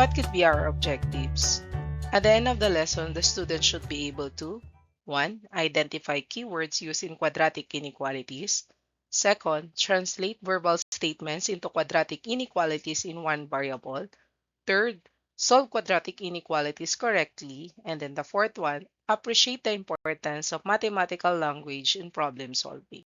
What could be our objectives? At the end of the lesson, the student should be able to 1. Identify keywords used in quadratic inequalities. Second, translate verbal statements into quadratic inequalities in one variable. Third, solve quadratic inequalities correctly. And then the fourth one, appreciate the importance of mathematical language in problem solving.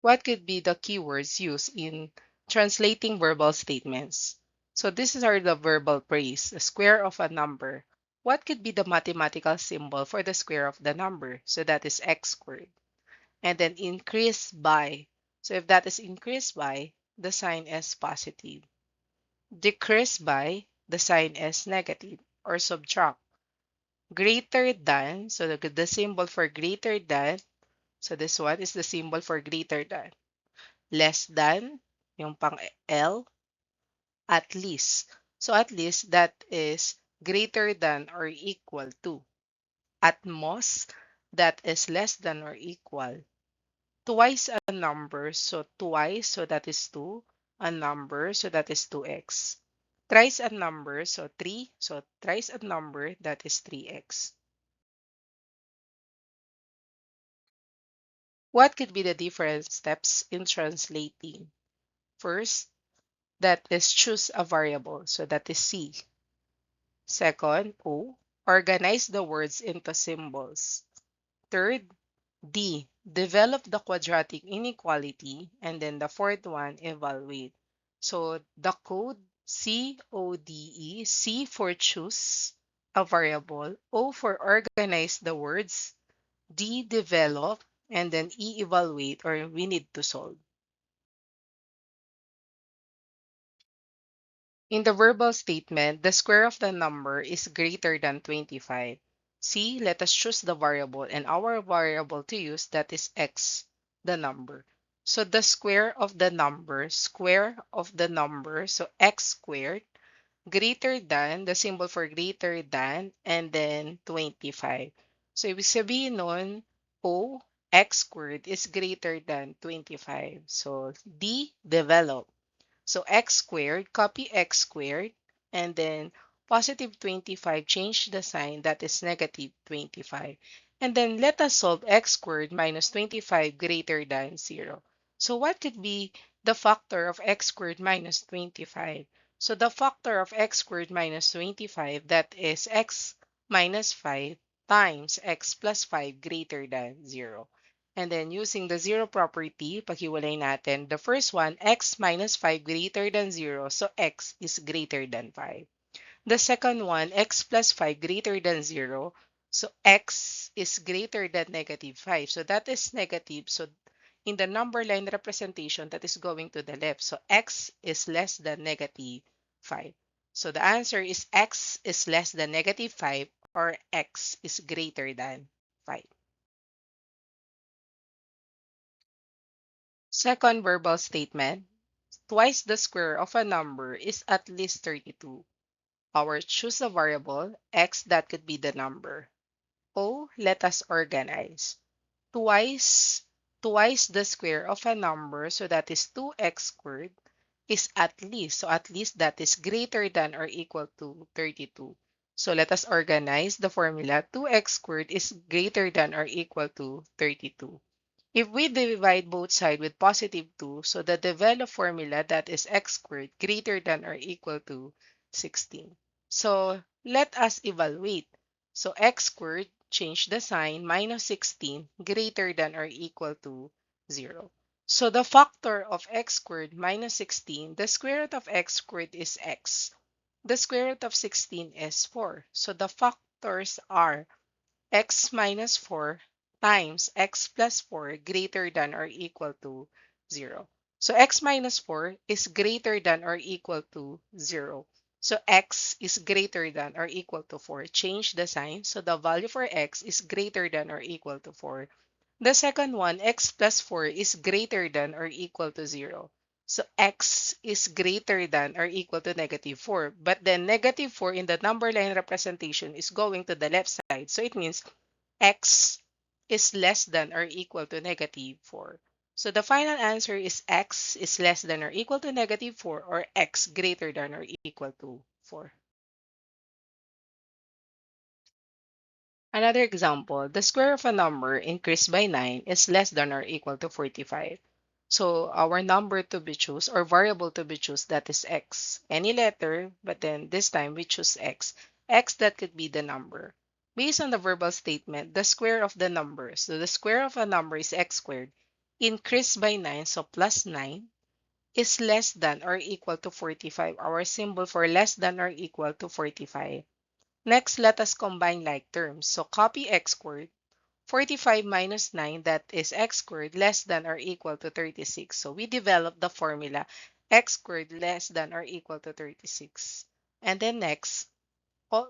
What could be the keywords used in translating verbal statements? So these are the verbal phrase, the square of a number. What could be the mathematical symbol for the square of the number? So that is x squared. And then increase by. So if that is increased by, the sign is positive. Decrease by, the sign is negative or subtract. Greater than, so the symbol for greater than, so this one is the symbol for greater than. Less than, yung pang L, at least. So at least that is greater than or equal to. At most, that is less than or equal. Twice a number, so twice, so that is 2. A number, so that is 2x. Thrice a number, so 3. So thrice a number, that is 3x. What could be the different steps in translating? First, that is choose a variable, so that is C. Second, O, organize the words into symbols. Third, D, develop the quadratic inequality. And then the fourth one, evaluate. So the code CODE, C for choose a variable, O for organize the words, D, develop, and then E, evaluate, or we need to solve. In the verbal statement, the square of the number is greater than 25. C, let us choose the variable, and our variable to use, that is x, the number. So the square of the number, so x squared, greater than, the symbol for greater than, and then 25. So ibig sabihin nun, O, x squared is greater than 25. So D, develop. So x squared, copy x squared, and then positive 25, change the sign, that is negative 25. And then let us solve x squared minus 25 greater than 0. So what could be the factor of x squared minus 25? So the factor of x squared minus 25, that is x minus 5 times x plus 5 greater than 0. And then using the zero property, paghiwalay natin. The first one, x minus 5 greater than 0. So x is greater than 5. The second one, x plus 5 greater than 0. So x is greater than negative 5. So that is negative. So in the number line representation, that is going to the left. So x is less than negative 5. So the answer is x is less than negative 5, or x is greater than 5. Second verbal statement, twice the square of a number is at least 32. Our choose a variable, x, that could be the number. O, let us organize. Twice the square of a number, so that is 2x squared, is at least. So at least that is greater than or equal to 32. So let us organize the formula. 2x squared is greater than or equal to 32. If we divide both sides with positive 2, so the developed formula, that is x squared greater than or equal to 16. So let us evaluate. So x squared, change the sign, minus 16 greater than or equal to 0. So the factor of x squared minus 16, the square root of x squared is x. The square root of 16 is 4. So the factors are x minus 4 times x plus 4 greater than or equal to 0. So x minus 4 is greater than or equal to 0. So x is greater than or equal to 4. Change the sign. So the value for x is greater than or equal to 4. The second one, x plus 4 is greater than or equal to 0. So x is greater than or equal to negative 4. But then negative 4 in the number line representation is going to the left side. So it means x is less than or equal to negative 4. So the final answer is x is less than or equal to -4 or x greater than or equal to 4. Another example, the square of a number increased by 9 is less than or equal to 45. So our number to be choose or variable to be choose, that is x. Any letter, but then this time we choose x. X, that could be the number. Based on the verbal statement, the square of the number. So the square of a number is x squared. Increased by 9, so plus 9 is less than or equal to 45. Our symbol for less than or equal to 45. Next, let us combine like terms. So copy x squared. 45 minus 9, that is x squared less than or equal to 36. So we develop the formula x squared less than or equal to 36. And then next,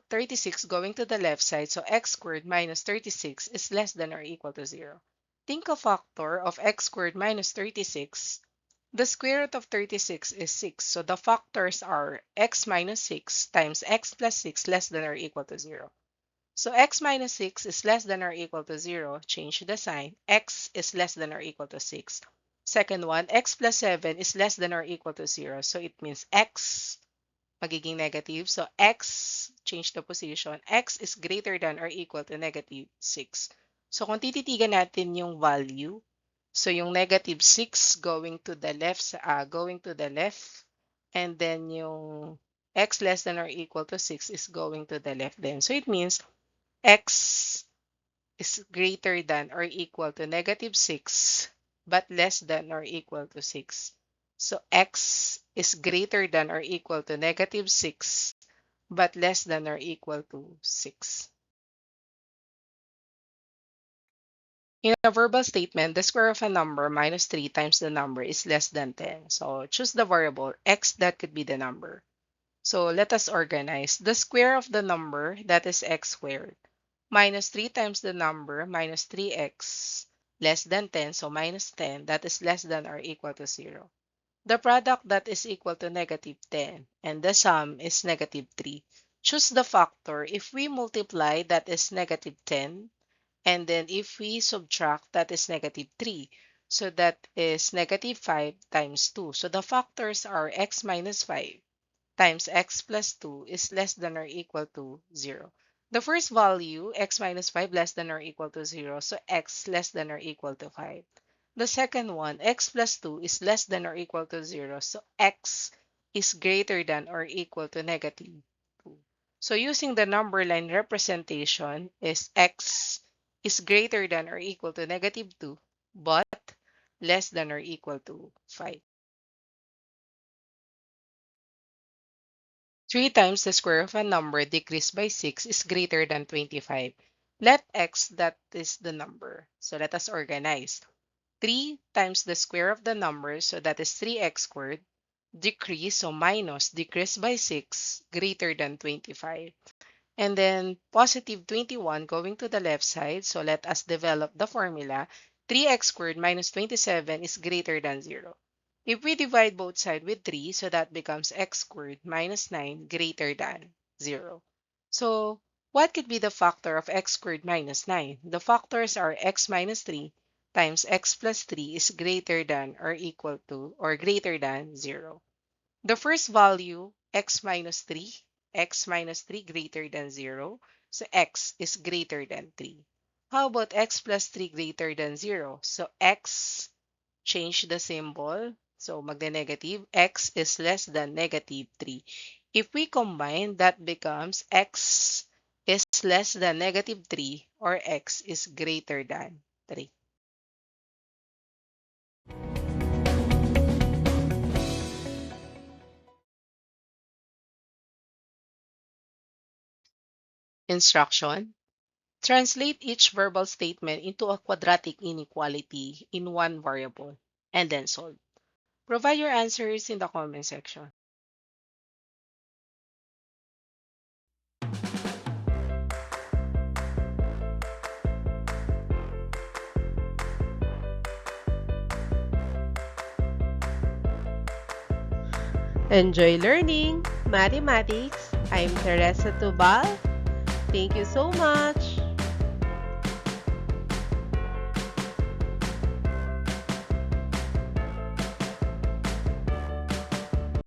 36 going to the left side. So x squared minus 36 is less than or equal to 0. Think of factor of x squared minus 36. The square root of 36 is 6. So the factors are x minus 6 times x plus 6 less than or equal to 0. So x minus 6 is less than or equal to 0. Change the sign. X is less than or equal to 6. Second one, x plus 7 is less than or equal to 0. So it means x magiging negative. So x, change the position. X is greater than or equal to -6. So kung tititigan natin yung value, so yung -6 going to the left, and then yung x less than or equal to 6 is going to the left then. So it means x is greater than or equal to -6 but less than or equal to 6. So x is greater than or equal to -6 but less than or equal to 6. In a verbal statement, the square of a number minus 3 times the number is less than 10. So choose the variable x, that could be the number. So let us organize. The square of the number, that is x squared, minus 3 times the number minus 3x less than 10, so minus 10, that is less than or equal to 0. The product, that is equal to -10, and the sum is -3. Choose the factor. If we multiply, that is -10, and then if we subtract, that is -3. So that is -5 times 2. So the factors are x minus 5 times x plus 2 is less than or equal to 0. The first value, x minus 5 less than or equal to 0, so x less than or equal to 5. The second one, x plus 2 is less than or equal to 0, so x is greater than or equal to -2. So using the number line representation is x is greater than or equal to -2, but less than or equal to 5. 3 times the square of a number decreased by 6 is greater than 25. Let x, that is the number. So let us organize. 3 times the square of the number, so that is 3x squared, decrease, so minus, decreased by 6, greater than 25. And then positive 21 going to the left side. So let us develop the formula. 3x squared minus 27 is greater than 0. If we divide both sides with 3, so that becomes x squared minus 9 greater than 0. So what could be the factor of x squared minus 9? The factors are x minus 3 times x plus 3 is greater than or equal to or greater than 0. The first value, x minus 3 greater than 0. So x is greater than 3. How about x plus 3 greater than 0? So x, change the symbol. So magne-negative, x is less than -3. If we combine, that becomes x is less than -3 or x is greater than 3. Instruction. Translate each verbal statement into a quadratic inequality in one variable, and then solve. Provide your answers in the comment section. Enjoy learning mathematics. I'm Teresa Tubal. Thank you so much.